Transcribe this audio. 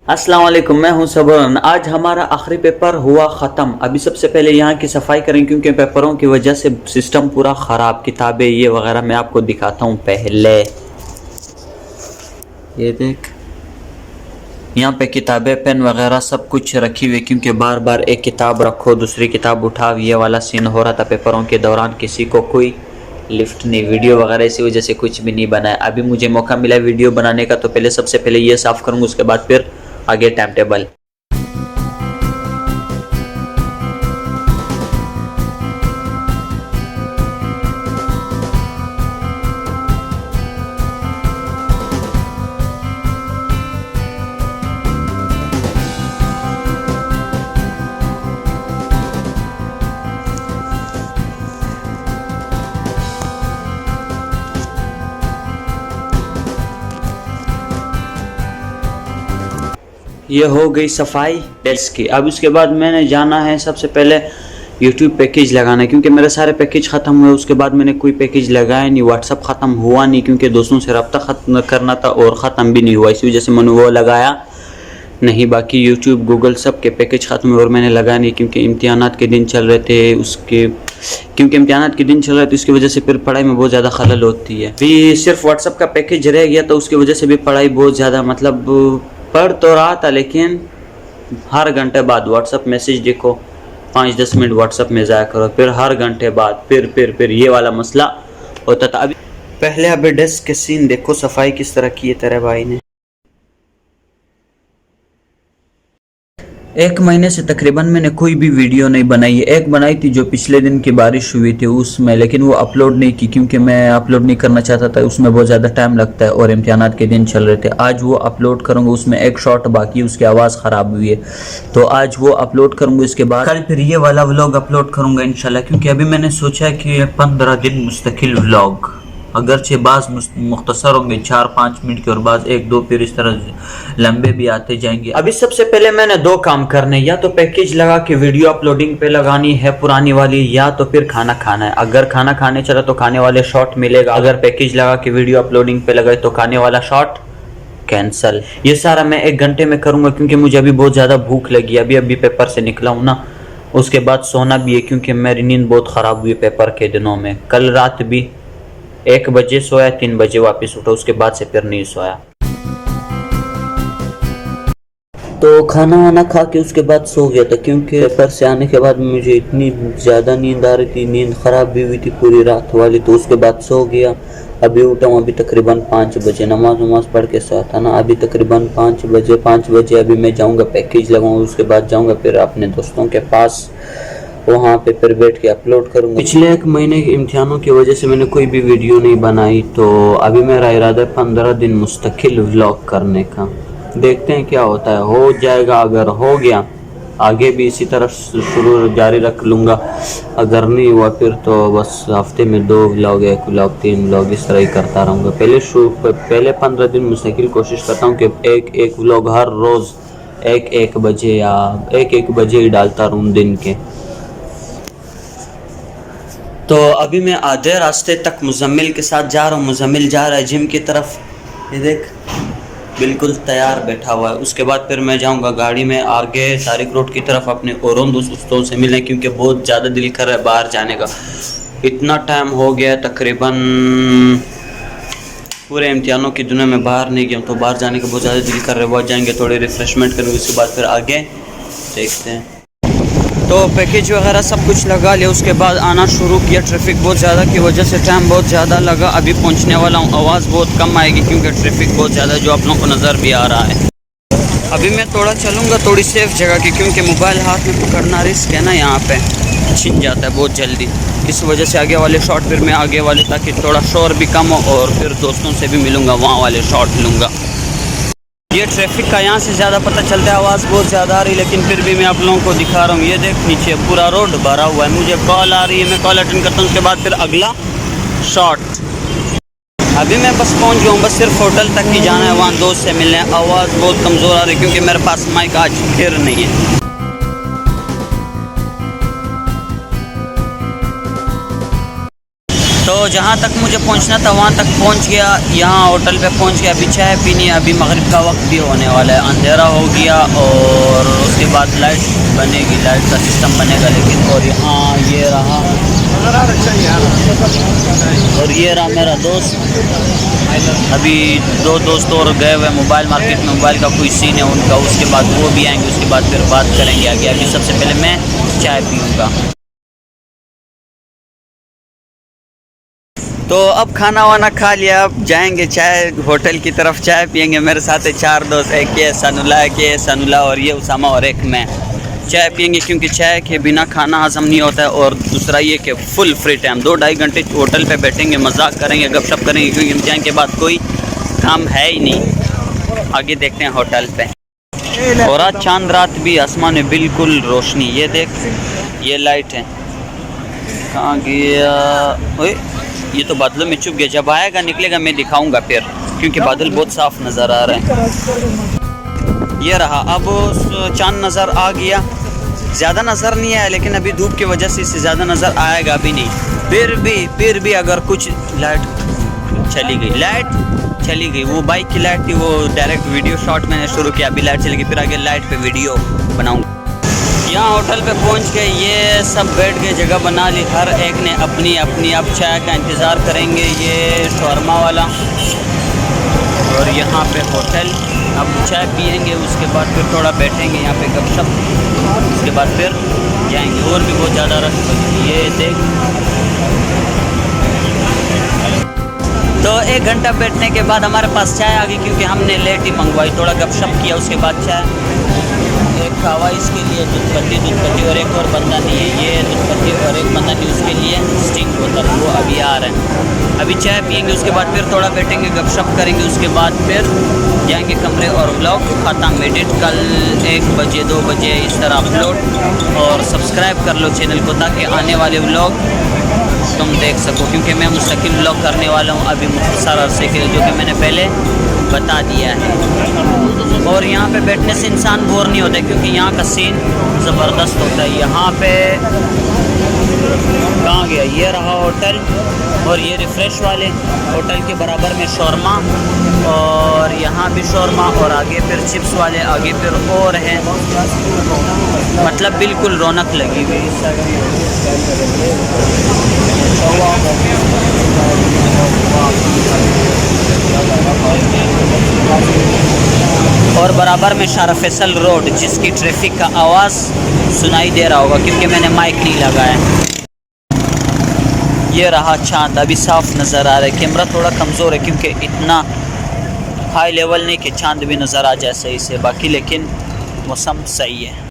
अस्सलाम वालेकुम, मैं हूं सबरन। आज हमारा आखिरी पेपर हुआ ख़त्म। अभी सबसे पहले यहाँ की सफाई करें क्योंकि पेपरों की वजह से सिस्टम पूरा ख़राब, किताबें ये वगैरह मैं आपको दिखाता हूँ। पहले ये देख, यहाँ पे किताबें पेन वगैरह सब कुछ रखी हुई क्योंकि बार बार एक किताब रखो दूसरी किताब उठाओ, ये वाला सीन हो रहा था पेपरों के दौरान। किसी को कोई लिफ्ट नहीं, वीडियो वगैरह इसी वजह से कुछ भी नहीं बनाया। अभी मुझे मौका मिला वीडियो बनाने का तो पहले सबसे पहले ये साफ़ करूँगा, उसके बाद फिर आगे टाइम टेबल। ये हो गई सफाई डेस्क की। अब उसके बाद मैंने जाना है सबसे पहले यूट्यूब पैकेज लगाना, क्योंकि मेरे सारे पैकेज ख़त्म हुए। उसके बाद मैंने कोई पैकेज लगाया नहीं, व्हाट्सअप ख़त्म हुआ नहीं क्योंकि दोस्तों से रब्ता ख़त्म करना था और ख़त्म भी नहीं हुआ, इसी वजह से मैंने वो लगाया नहीं। बाकी यूट्यूब गूगल सब के पैकेज ख़त्म हुए और मैंने लगाया नहीं क्योंकि इम्तिहानात के दिन चल रहे थे। क्योंकि इम्तिहानात के दिन चल रहे थे उसकी वजह से फिर पढ़ाई में बहुत ज़्यादा खलल होती है। भी सिर्फ व्हाट्सअप का पैकेज रह गया तो उसकी वजह से भी पढ़ाई बहुत ज़्यादा, मतलब पढ़ तो रहा था लेकिन हर घंटे बाद व्हाट्सअप मैसेज देखो, 5-10 मिनट व्हाट्सअप में ज़ाया करो, फिर हर घंटे बाद फिर ये वाला मसला होता था। अभी पहले अभी डेस्क के सीन देखो, सफाई किस तरह की है तेरे भाई ने। 1 महीने से तकरीबन मैंने कोई भी वीडियो नहीं बनाई है। एक बनाई थी जो पिछले दिन की बारिश हुई थी उसमें, लेकिन वो अपलोड नहीं की क्योंकि मैं अपलोड नहीं करना चाहता था, उसमें बहुत ज़्यादा टाइम लगता है और इम्तिहानात के दिन चल रहे थे। आज वो अपलोड करूँगा, उसमें एक शॉट बाकी, उसकी आवाज़ ख़राब हुई है तो आज वो अपलोड करूँगा। इसके बाद कल फिर ये वाला व्लॉग अपलोड करूँगा इंशाल्लाह, क्योंकि अभी मैंने सोचा कि 15 दिन मुस्तकिल व्लॉग, अगरचे बाज़ मुख्तसर होंगे 4-5 मिनट के और बाज़ 1-2 फिर इस तरह लंबे भी आते जाएंगे। अभी सबसे पहले मैंने 2 काम करने, या तो पैकेज लगा के वीडियो अपलोडिंग पे लगानी है पुरानी वाली, या तो फिर खाना खाना है। अगर खाना खाने चला तो खाने वाले शॉट मिलेगा, अगर पैकेज लगा के वीडियो अपलोडिंग पे लगाए तो खाने वाला शॉट कैंसल। ये सारा मैं 1 घंटे में करूँगा क्योंकि मुझे अभी बहुत ज़्यादा भूख लगी। अभी पेपर से निकला हूँ ना, उसके बाद सोना भी है क्योंकि मेरी नींद बहुत ख़राब हुई पेपर के दिनों में। कल रात भी 1 बजे सोया, 3 बजे वापस उठा, उसके बाद से फिर नहीं सोया। तो खाना वाना खा के उसके बाद सो गया था क्योंकि पेपर से आने के बाद मुझे इतनी ज़्यादा नींद आ रही थी, नींद ख़राब भी हुई थी पूरी रात वाली, तो उसके बाद सो गया। अभी उठा हूँ, अभी तकरीबन 5 बजे नमाज पढ़ के सोया था ना। अभी तकरीबन 5 बजे अभी मैं जाऊँगा पैकेज लगाऊँगा, उसके बाद जाऊँगा फिर अपने दोस्तों के पास, वहाँ पे फिर बैठ के अपलोड करूँगा। पिछले 1 महीने के इम्तिहानों की वजह से मैंने कोई भी वीडियो नहीं बनाई, तो अभी मेरा इरादा है 15 दिन मुस्तकिल व्लॉग करने का। देखते हैं क्या होता है, हो जाएगा। अगर हो गया आगे भी इसी तरह शुरू जारी रख लूँगा, अगर नहीं हुआ फिर तो बस हफ्ते में 2 व्लॉग, 1 व्लॉग, 3 व्लॉग इस तरह ही करता रहूँगा। पहले 15 दिन मुस्तकिल कोशिश करता हूँ कि एक व्लॉग हर रोज़ 1 बजे या 1 बजे ही डालता रहूँ दिन के। तो अभी मैं आधे रास्ते तक मुजम्मिल के साथ जा रहा हूँ। मुजम्मिल जा रहा है जिम की तरफ, ये देख बिल्कुल तैयार बैठा हुआ है। उसके बाद फिर मैं जाऊँगा गाड़ी में आगे तारिक रोड की तरफ अपने और दोस्तों से मिलने, क्योंकि बहुत ज़्यादा दिल कर रहा है बाहर जाने का। इतना टाइम हो गया तकरीबन, पूरे इम्तिहानों की दुनिया में बाहर नहीं गया, तो बाहर जाने का बहुत ज़्यादा दिल कर रहा है। बहुत जाएंगे, थोड़ी रिफ़्रेशमेंट करेंगे, उसके बाद फिर आगे देखते हैं। तो पैकेज वगैरह सब कुछ लगा लिया, उसके बाद आना शुरू किया। ट्रैफिक बहुत ज़्यादा की वजह से टाइम बहुत ज़्यादा लगा। अभी पहुंचने वाला हूँ, आवाज़ बहुत कम आएगी क्योंकि ट्रैफिक बहुत ज़्यादा जो आप लोगों को नज़र भी आ रहा है। अभी मैं थोड़ा चलूँगा थोड़ी सेफ जगह की, क्योंकि मोबाइल हाथ में पकड़ना रिस्क है ना, यहाँ पे छिन जाता है बहुत जल्दी। इस वजह से आगे वाले शॉट फिर मैं आगे वाले, ताकि थोड़ा शोर भी कम हो और फिर दोस्तों से भी मिलूँगा, वहाँ वाले शॉट लूँगा। ये ट्रैफिक का यहाँ से ज़्यादा पता चलता है, आवाज़ बहुत ज़्यादा आ रही, लेकिन फिर भी मैं आप लोगों को दिखा रहा हूँ। ये देख नीचे पूरा रोड भरा हुआ है। मुझे कॉल आ रही है, मैं कॉल अटेंड करता हूँ, उसके बाद फिर अगला शॉट। अभी मैं बस पहुँच गया हूँ, बस सिर्फ होटल तक ही जाना है, वहाँ दोस्त से मिलने। आवाज़ बहुत कमज़ोर आ रही है क्योंकि मेरे पास माइक आज फिर नहीं है। तो तो जहाँ तक मुझे पहुँचना था वहाँ तक पहुँच गया, यहाँ होटल पे पहुँच गया। अभी चाय पीनी है, अभी मगरिब का वक्त भी होने वाला है, अंधेरा हो गया और उसके बाद लाइट बनेगी, लाइट का सिस्टम बनेगा। लेकिन और यहाँ ये रहा और ये रहा मेरा दोस्त। अभी दो दोस्त और गए हुए मोबाइल मार्केट में, मोबाइल का कोई सीन है उनका, उसके बाद वो भी आएंगे, उसके बाद फिर बात करेंगे आगे। अभी सबसे पहले मैं चाय पीऊँगा। तो अब खाना वाना खा लिया, अब जाएंगे चाय होटल की तरफ, चाय पियेंगे। मेरे साथ है 4 दोस्त, एक ये सनुला और ये उसामा और एक मैं। चाय पियेंगे क्योंकि चाय के बिना खाना हजम नहीं होता है, और दूसरा ये कि फुल फ्री टाइम 2-2.5 घंटे होटल पे बैठेंगे, मजाक करेंगे, गपशप करेंगे, क्योंकि इम्तिहान के बाद कोई काम है ही नहीं। आगे देखते हैं होटल पे। और आज चांद रात भी, आसमान में बिल्कुल रोशनी। ये देख, ये लाइट है, कहाँ गया? ओए ये तो बादलों में छुप गया, जब आएगा निकलेगा मैं दिखाऊंगा फिर, क्योंकि बादल बहुत साफ नज़र आ रहे हैं। ये रहा, अब चांद नज़र आ गया, ज़्यादा नज़र नहीं आया, लेकिन अभी धूप की वजह से इससे ज़्यादा नज़र आएगा भी नहीं। फिर भी अगर कुछ लाइट चली गई, वो बाइक की लाइट थी, वो डायरेक्ट वीडियो शॉट मैंने शुरू किया, अभी लाइट चली गई, फिर आगे लाइट पे वीडियो बनाऊँगा। यहाँ होटल पे पहुँच गए, ये सब बैठ गए, जगह बना ली, हर एक ने अपनी अपनी। अब चाय का इंतज़ार करेंगे, ये शौरमा वाला, और यहाँ पे होटल। अब चाय पियेंगे, उसके बाद फिर थोड़ा बैठेंगे यहाँ पे गपशप, उसके बाद फिर जाएंगे। और भी बहुत ज़्यादा रश, ये देख। तो 1 घंटा बैठने के बाद हमारे पास चाय आ गई, क्योंकि हमने लेट ही मंगवाई। थोड़ा गपशप किया, उसके बाद चाय, एक खावा इसके लिए दूध पत्ती और एक और बंदा नहीं है, ये दूध पत्ती और एक बंदा नहीं, उसके लिए स्टिंग बोतल, वो अभी आ रहे हैं। अभी चाय पियेंगे, उसके बाद फिर थोड़ा बैठेंगे, गपशप करेंगे, उसके बाद फिर जाएंगे कमरे और व्लॉग खत्म। एडिट कल 1 बजे 2 बजे इस तरह अपलोड। और सब्सक्राइब कर लो चैनल को, ताकि आने वाले व्लॉग तुम देख सको, क्योंकि मैं मुस्तकिल व्लॉग करने वाला हूँ अभी मुख्तसर अरसे के लिए, जो कि मैंने पहले बता दिया है। और यहाँ पे बैठने से इंसान बोर नहीं होता, क्योंकि यहाँ का सीन ज़बरदस्त होता है। यहाँ पे कहाँ गया? ये रहा होटल, और ये रिफ़्रेश वाले होटल के बराबर में शौरमा, और यहाँ भी शौरमा, और आगे फिर चिप्स वाले, आगे फिर और हैं। मतलब बिल्कुल रौनक लगी हुई। और बराबर में शारा फैसल रोड, जिसकी ट्रैफिक का आवाज़ सुनाई दे रहा होगा, क्योंकि मैंने माइक नहीं लगाया। ये रहा चाँद, अभी साफ नज़र आ रहा है। कैमरा थोड़ा कमज़ोर है, क्योंकि इतना हाई लेवल नहीं कि चाँद भी नज़र आ जाए सही से, बाकी लेकिन मौसम सही है।